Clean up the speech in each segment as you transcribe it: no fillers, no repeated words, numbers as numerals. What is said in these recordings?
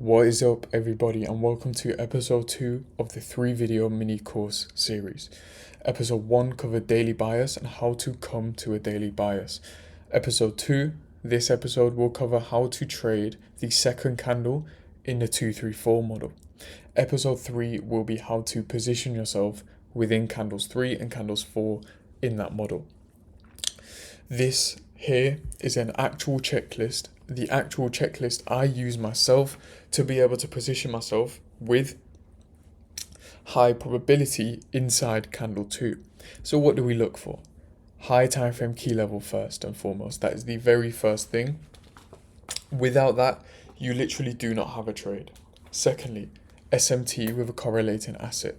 What is up, everybody, and welcome to episode 2 of the 3-video mini course series. Episode 1 covered daily bias and how to come to a daily bias. Episode 2, this episode will cover how to trade the second candle in the 234 model. Episode 3 will be how to position yourself within candles 3 and candles 4 in that model. This here is an actual checklist. The actual checklist I use myself to be able to position myself with high probability inside candle 2. So what do we look for? High time frame key level first and foremost. That is the very first thing. Without that, you literally do not have a trade. Secondly, SMT with a correlating asset.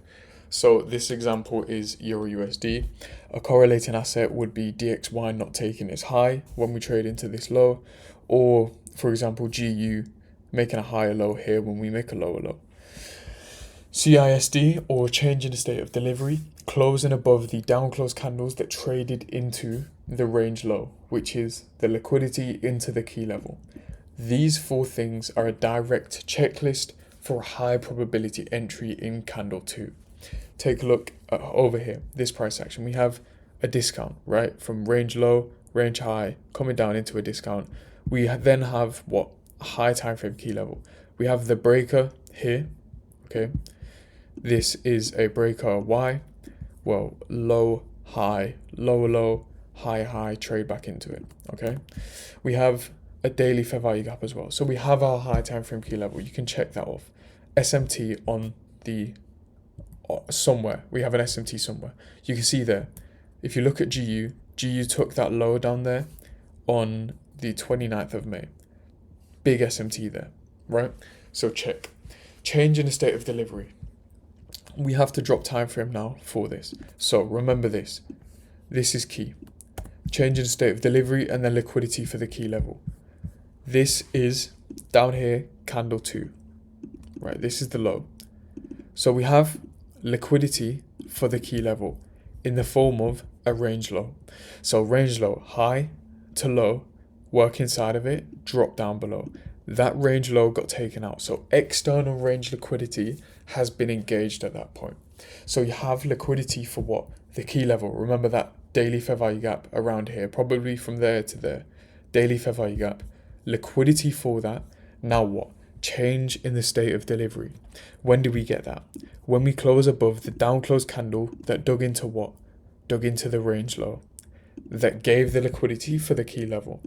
So this example is Euro USD. A correlating asset would be DXY not taking its high when we trade into this low, or for example GU making a higher low here when we make a lower low. CISD, or change in the state of delivery, closing above the down close candles that traded into the range low, which is the liquidity into the key level. These 4 things are a direct checklist for a high probability entry in candle 2. Take a look over here, this price action. We have a discount, right? From range low, range high, coming down into a discount. We then have what? A high time frame key level. We have the breaker here, okay? This is a breaker Y. Well, low, high, lower low, high, high, trade back into it, okay? We have a daily fair value gap as well. So we have our high time frame key level. You can check that off. SMT on the somewhere. We have an SMT somewhere. You can see there. If you look at GU took that low down there on the 29th of May. Big SMT there, right? So check. Change in the state of delivery. We have to drop time frame now for this. So remember this. This is key. Change in the state of delivery and then liquidity for the key level. This is down here, candle 2. Right, this is the low. So we have liquidity for the key level in the form of a range low. So range low, high to low, work inside of it, drop down below. That range low got taken out. So external range liquidity has been engaged at that point. So you have liquidity for what? The key level. Remember that daily fair value gap around here, probably from there to there. Daily fair value gap. Liquidity for that. Now what? Change in the state of delivery. When do we get that? When we close above the down close candle that dug into what? Dug into the range low. That gave the liquidity for the key level.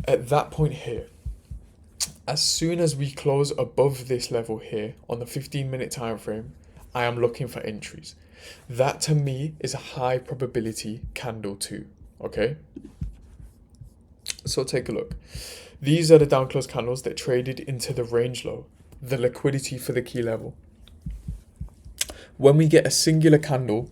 At that point here, as soon as we close above this level here on the 15-minute time frame, I am looking for entries. That to me is a high probability candle 2. Okay? So take a look. These are the down close candles that traded into the range low, the liquidity for the key level. When we get a singular candle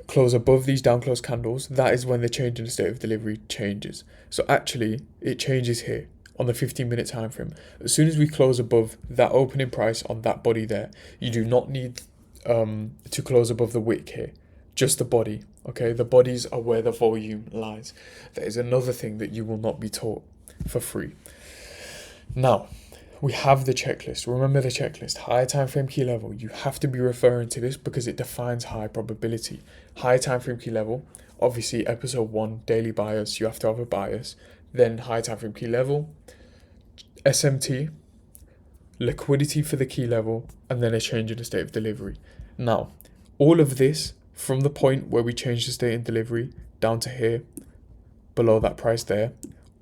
close above these down close candles, that is when the change in the state of delivery changes. So actually, it changes here on the 15-minute time frame. As soon as we close above that opening price on that body there, you do not need to close above the wick here, just the body. Okay, the bodies are where the volume lies. That is another thing that you will not be taught for free. Now, we have the checklist. Remember the checklist. High time frame key level. You have to be referring to this because it defines high probability. High time frame key level. Obviously, episode 1, daily bias. You have to have a bias. Then high time frame key level. SMT. Liquidity for the key level. And then a change in the state of delivery. Now, all of this from the point where we change the state in delivery down to here, below that price there,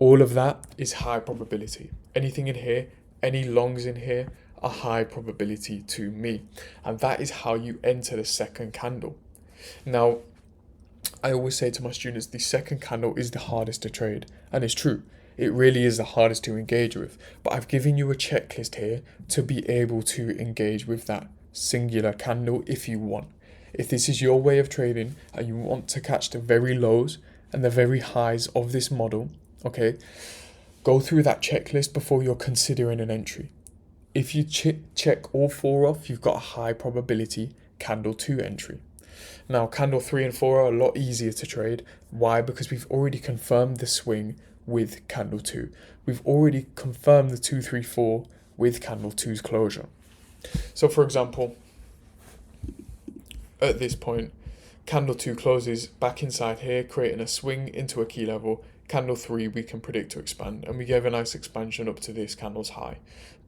all of that is high probability. Anything in here, any longs in here are high probability to me. And that is how you enter the second candle. Now, I always say to my students, the second candle is the hardest to trade. And it's true. It really is the hardest to engage with. But I've given you a checklist here to be able to engage with that singular candle if you want. If this is your way of trading and you want to catch the very lows and the very highs of this model, okay, go through that checklist before you're considering an entry. If you check all 4 off, you've got a high probability candle 2 entry. Now, candle 3 and 4 are a lot easier to trade. Why? Because we've already confirmed the swing with candle 2. We've already confirmed the 2, 3, 4 with candle 2's closure. So for example, at this point, candle 2 closes back inside here, creating a swing into a key level. Candle 3 we can predict to expand, and we gave a nice expansion up to this candle's high.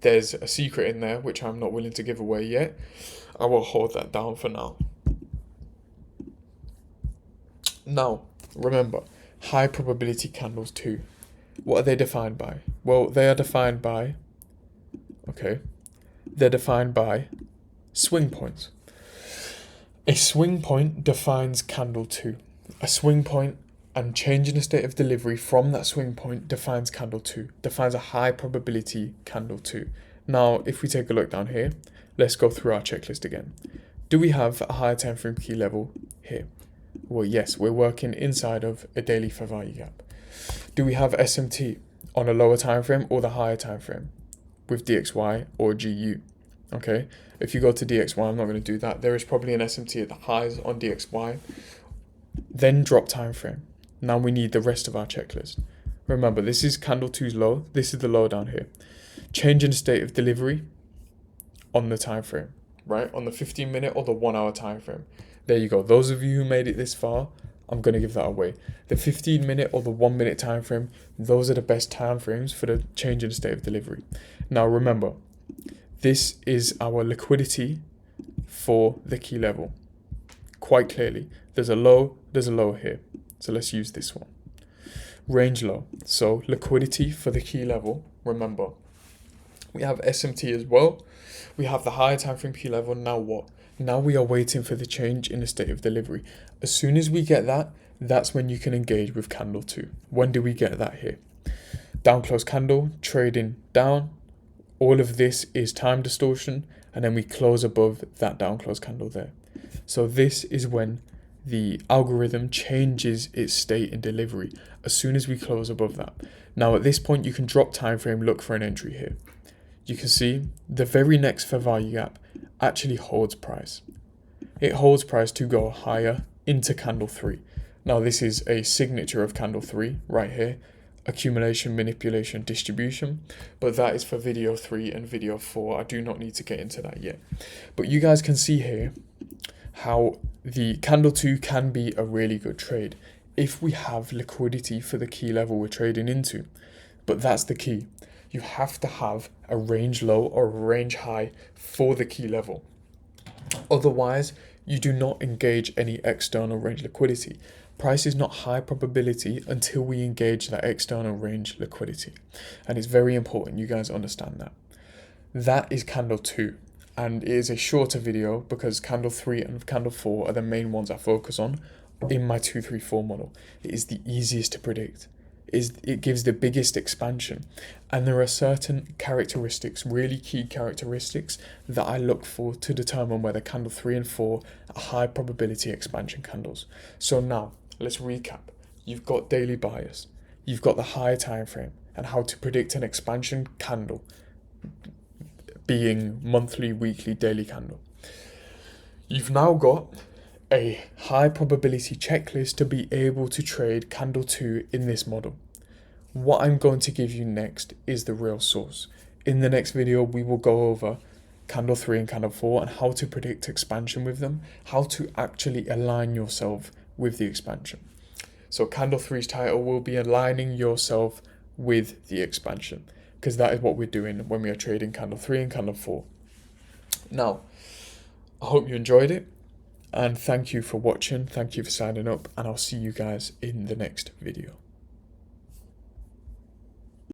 There's a secret in there which I'm not willing to give away yet. I will hold that down for now. Now, remember, high probability candles too. What are they defined by? Well, they are defined by, they're defined by swing points. A swing point defines candle 2. A swing point and changing the state of delivery from that swing point defines candle 2, defines a high probability candle 2. Now, if we take a look down here, let's go through our checklist again. Do we have a higher time frame key level here? Well, yes, we're working inside of a daily fair value gap. Do we have SMT on a lower time frame or the higher time frame with DXY or GU? Okay, if you go to DXY, I'm not going to do that. There is probably an SMT at the highs on DXY. Then drop time frame. Now we need the rest of our checklist. Remember, this is candle 2's low. This is the low down here. Change in state of delivery on the time frame, right? On the 15-minute or the 1 hour time frame. There you go. Those of you who made it this far, I'm going to give that away. The 15-minute or the 1 minute time frame, those are the best time frames for the change in state of delivery. Now remember, this is our liquidity for the key level. Quite clearly, there's a low here. So let's use this one. Range low. So liquidity for the key level. Remember, we have SMT as well. We have the higher time frame key level. Now what? Now we are waiting for the change in the state of delivery. As soon as we get that, that's when you can engage with candle 2. When do we get that here? Down close candle, trading down. All of this is time distortion, and then we close above that down close candle there. So this is when the algorithm changes its state in delivery as soon as we close above that. Now at this point, you can drop time frame, look for an entry here. You can see the very next fair value gap actually holds price. It holds price to go higher into candle 3. Now this is a signature of candle 3 right here. Accumulation, manipulation, distribution, but that is for video 3 and video 4. I do not need to get into that yet. But you guys can see here how the candle 2 can be a really good trade if we have liquidity for the key level we're trading into. But that's the key. You have to have a range low or a range high for the key level. Otherwise, you do not engage any external range liquidity. Price is not high probability until we engage that external range liquidity. And it's very important you guys understand that. That is candle 2. And it is a shorter video because candle 3 and candle 4 are the main ones I focus on in my 234 model. It is the easiest to predict. It gives the biggest expansion, and there are certain characteristics, really key characteristics, that I look for to determine whether candle 3 and 4 are high probability expansion candles. So now let's recap. You've got daily bias, you've got the higher time frame, and how to predict an expansion candle being monthly, weekly, daily candle. You've now got a high probability checklist to be able to trade candle 2 in this model. What I'm going to give you next is the real source. In the next video, we will go over candle 3 and candle 4 and how to predict expansion with them, how to actually align yourself with the expansion. So candle 3's title will be aligning yourself with the expansion, because that is what we're doing when we are trading candle 3 and candle 4. Now, I hope you enjoyed it. And thank you for watching, thank you for signing up, and I'll see you guys in the next video.